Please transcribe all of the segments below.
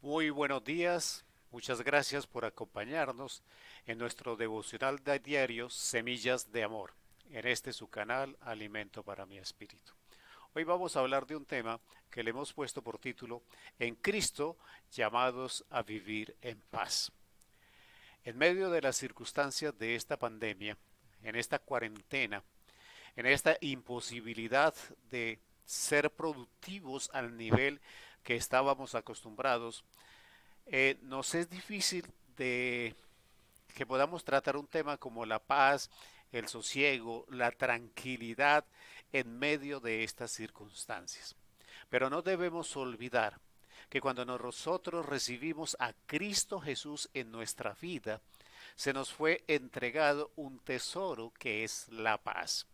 Muy buenos días, muchas gracias por acompañarnos en nuestro devocional de diario Semillas de Amor, en este su canal Alimento para mi Espíritu. Hoy vamos a hablar de un tema que le hemos puesto por título En Cristo llamados a vivir en paz. En medio de las circunstancias de esta pandemia, en esta cuarentena, en esta imposibilidad de ser productivos al nivel que estábamos acostumbrados, nos es difícil de que podamos tratar un tema como la paz, el sosiego, la tranquilidad en medio de estas circunstancias. Pero no debemos olvidar que cuando nosotros recibimos a Cristo Jesús en nuestra vida, se nos fue entregado un tesoro que es la paz.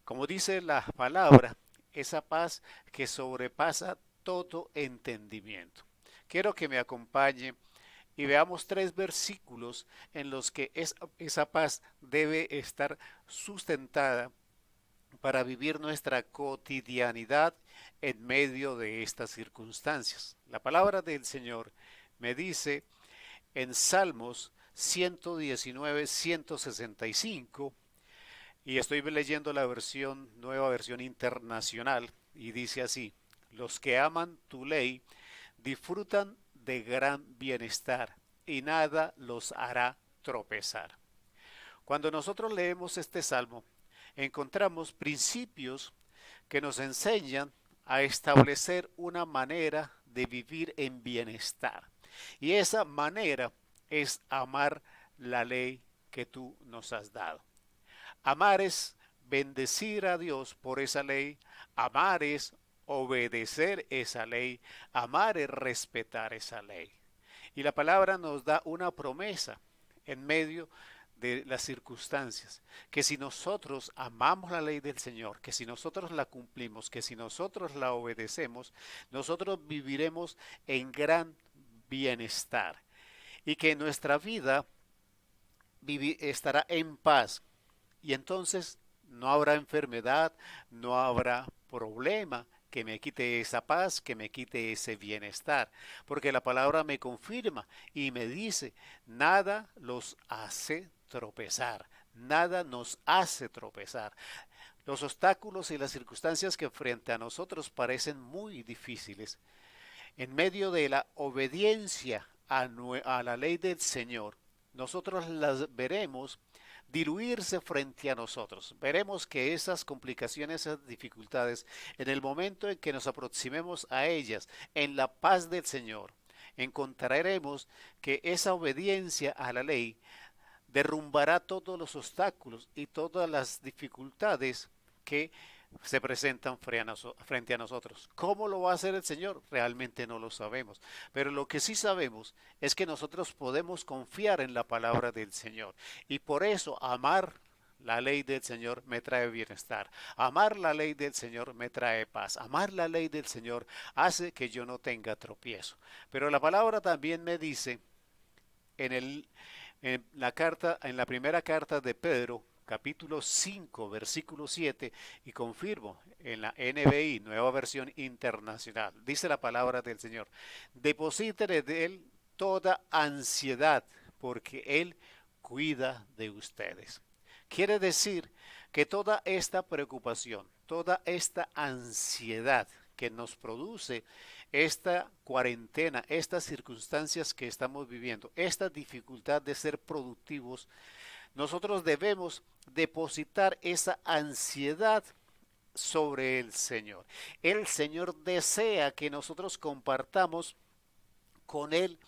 Como dice la palabra, esa paz que sobrepasa todo entendimiento. Quiero que me acompañe y veamos tres versículos en los que esa paz debe estar sustentada para vivir nuestra cotidianidad en medio de estas circunstancias. La palabra del Señor me dice en Salmos 119, 165, y estoy leyendo la nueva versión internacional, y dice así: los que aman tu ley disfrutan de gran bienestar y nada los hará tropezar. Cuando nosotros leemos este salmo, encontramos principios que nos enseñan a establecer una manera de vivir en bienestar. Y esa manera es amar la ley que tú nos has dado. Amar es bendecir a Dios por esa ley, amar es obedecer esa ley, amar es respetar esa ley. Y la palabra nos da una promesa en medio de las circunstancias, que si nosotros amamos la ley del Señor, que si nosotros la cumplimos, que si nosotros la obedecemos, nosotros viviremos en gran bienestar y que nuestra vida estará en paz, y entonces no habrá enfermedad, no habrá problema que me quite esa paz, que me quite ese bienestar, porque la palabra me confirma y me dice, nada los hace tropezar, nada nos hace tropezar. Los obstáculos y las circunstancias que frente a nosotros parecen muy difíciles, en medio de la obediencia a la ley del Señor, nosotros las veremos diluirse frente a nosotros. Veremos que esas complicaciones, esas dificultades, en el momento en que nos aproximemos a ellas, en la paz del Señor, encontraremos que esa obediencia a la ley derrumbará todos los obstáculos y todas las dificultades que se presentan frente a nosotros. ¿Cómo lo va a hacer el Señor? Realmente no lo sabemos. Pero lo que sí sabemos es que nosotros podemos confiar en la palabra del Señor. Y por eso amar la ley del Señor me trae bienestar. Amar la ley del Señor me trae paz. Amar la ley del Señor hace que yo no tenga tropiezo. Pero la palabra también me dice en en la primera carta de Pedro, capítulo 5, versículo 7, y confirmo en la NBI, nueva versión internacional, dice la palabra del Señor: depositen de Él toda ansiedad, porque Él cuida de ustedes. Quiere decir que toda esta preocupación, toda esta ansiedad que nos produce esta cuarentena, estas circunstancias que estamos viviendo, esta dificultad de ser productivos, nosotros debemos depositar esa ansiedad sobre el Señor. El Señor desea que nosotros compartamos con Él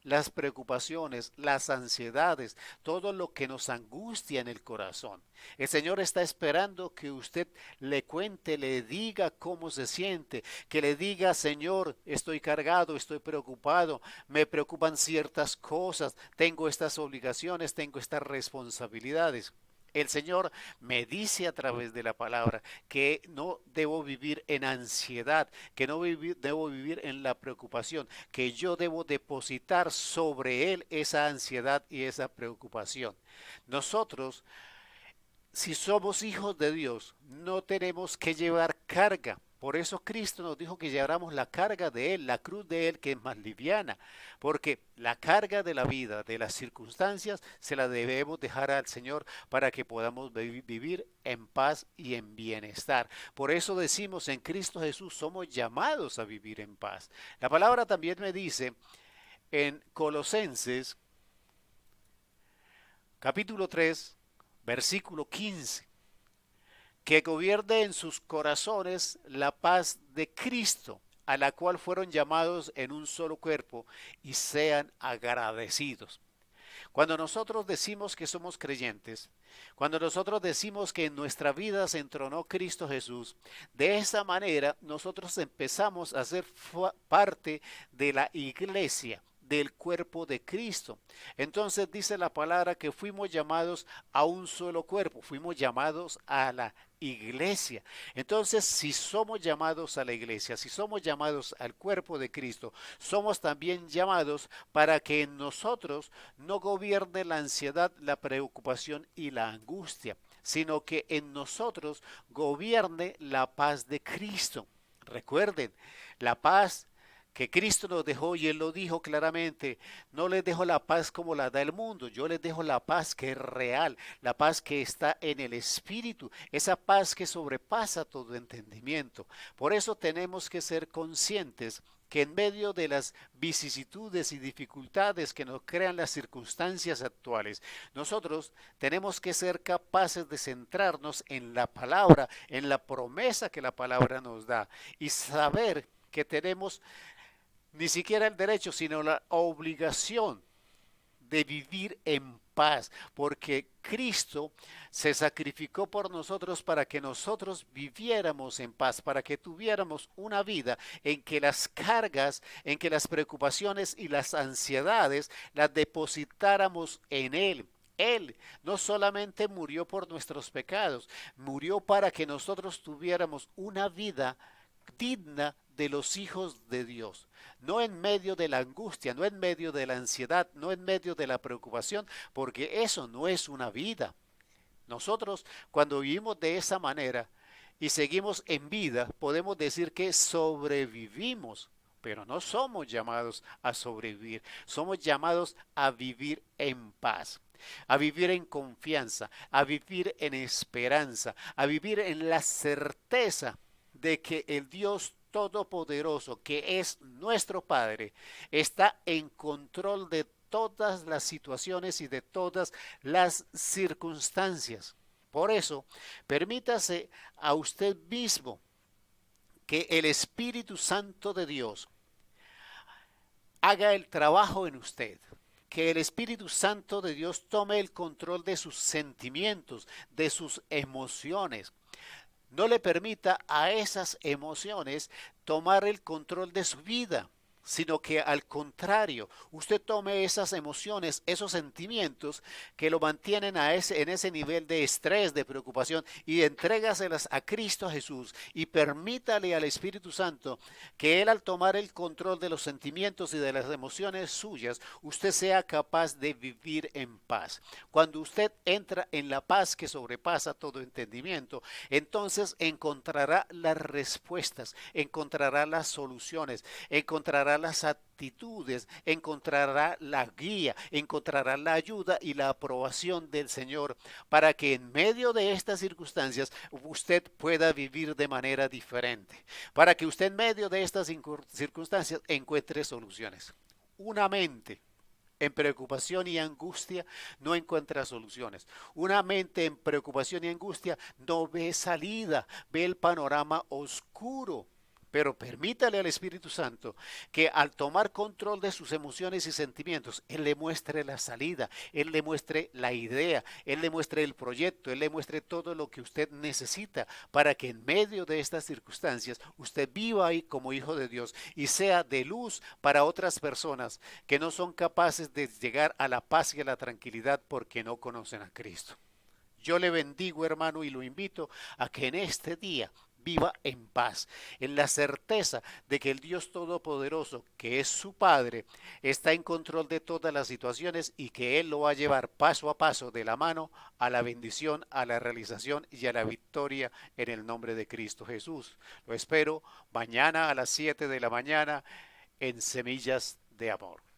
las preocupaciones, las ansiedades, todo lo que nos angustia en el corazón. El Señor está esperando que usted le cuente, le diga cómo se siente, que le diga: Señor, estoy cargado, estoy preocupado, me preocupan ciertas cosas, tengo estas obligaciones, tengo estas responsabilidades. El Señor me dice a través de la palabra que no debo vivir en ansiedad, que no debo vivir en la preocupación, que yo debo depositar sobre Él esa ansiedad y esa preocupación. Nosotros, si somos hijos de Dios, no tenemos que llevar carga, Por eso Cristo nos dijo que lleváramos la carga de Él, la cruz de Él, que es más liviana, porque la carga de la vida, de las circunstancias, se la debemos dejar al Señor para que podamos vivir en paz y en bienestar. Por eso decimos, en Cristo Jesús somos llamados a vivir en paz. La palabra también me dice en Colosenses capítulo 3, versículo 15, que gobierne en sus corazones la paz de Cristo, a la cual fueron llamados en un solo cuerpo, y sean agradecidos. Cuando nosotros decimos que somos creyentes, cuando nosotros decimos que en nuestra vida se entronó Cristo Jesús, de esa manera nosotros empezamos a ser parte de la iglesia, del cuerpo de Cristo. Entonces dice la palabra que fuimos llamados a un solo cuerpo, fuimos llamados a la iglesia. Entonces, si somos llamados a la iglesia, si somos llamados al cuerpo de Cristo, somos también llamados para que en nosotros no gobierne la ansiedad, la preocupación y la angustia, sino que en nosotros gobierne la paz de Cristo. Recuerden, la paz que Cristo nos dejó, y Él lo dijo claramente: no les dejo la paz como la da el mundo, yo les dejo la paz que es real, la paz que está en el Espíritu, esa paz que sobrepasa todo entendimiento. Por eso tenemos que ser conscientes que en medio de las vicisitudes y dificultades que nos crean las circunstancias actuales, nosotros tenemos que ser capaces de centrarnos en la palabra, en la promesa que la palabra nos da, y saber que tenemos ni siquiera el derecho, sino la obligación de vivir en paz, porque Cristo se sacrificó por nosotros para que nosotros viviéramos en paz, para que tuviéramos una vida en que las cargas, en que las preocupaciones y las ansiedades las depositáramos en Él. Él no solamente murió por nuestros pecados, murió para que nosotros tuviéramos una vida digna de los hijos de Dios, no en medio de la angustia, no en medio de la ansiedad, no en medio de la preocupación, porque eso no es una vida. Nosotros, cuando vivimos de esa manera y seguimos en vida, podemos decir que sobrevivimos, pero no somos llamados a sobrevivir, somos llamados a vivir en paz, a vivir en confianza, a vivir en esperanza, a vivir en la certeza de que el Dios Todopoderoso, que es nuestro Padre, está en control de todas las situaciones y de todas las circunstancias. Por eso, permítase a usted mismo que el Espíritu Santo de Dios haga el trabajo en usted, que el Espíritu Santo de Dios tome el control de sus sentimientos, de sus emociones. No le permita a esas emociones tomar el control de su vida, sino que al contrario, usted tome esas emociones, esos sentimientos que lo mantienen en ese nivel de estrés, de preocupación, y entrégaselas a Cristo Jesús y permítale al Espíritu Santo que Él, al tomar el control de los sentimientos y de las emociones suyas, usted sea capaz de vivir en paz. Cuando usted entra en la paz que sobrepasa todo entendimiento, entonces encontrará las respuestas, encontrará las soluciones, encontrará las actitudes, encontrará la guía, encontrará la ayuda y la aprobación del Señor, para que en medio de estas circunstancias usted pueda vivir de manera diferente, para que usted en medio de estas circunstancias encuentre soluciones. Una mente en preocupación y angustia no encuentra soluciones. Una mente en preocupación y angustia no ve salida, ve el panorama oscuro. Pero permítale al Espíritu Santo que, al tomar control de sus emociones y sentimientos, Él le muestre la salida, Él le muestre la idea, Él le muestre el proyecto, Él le muestre todo lo que usted necesita para que en medio de estas circunstancias usted viva ahí como hijo de Dios y sea de luz para otras personas que no son capaces de llegar a la paz y a la tranquilidad porque no conocen a Cristo. Yo le bendigo, hermano, y lo invito a que en este día viva en paz, en la certeza de que el Dios Todopoderoso, que es su Padre, está en control de todas las situaciones y que Él lo va a llevar paso a paso de la mano a la bendición, a la realización y a la victoria en el nombre de Cristo Jesús. Lo espero mañana a las 7 de la mañana en Semillas de Amor.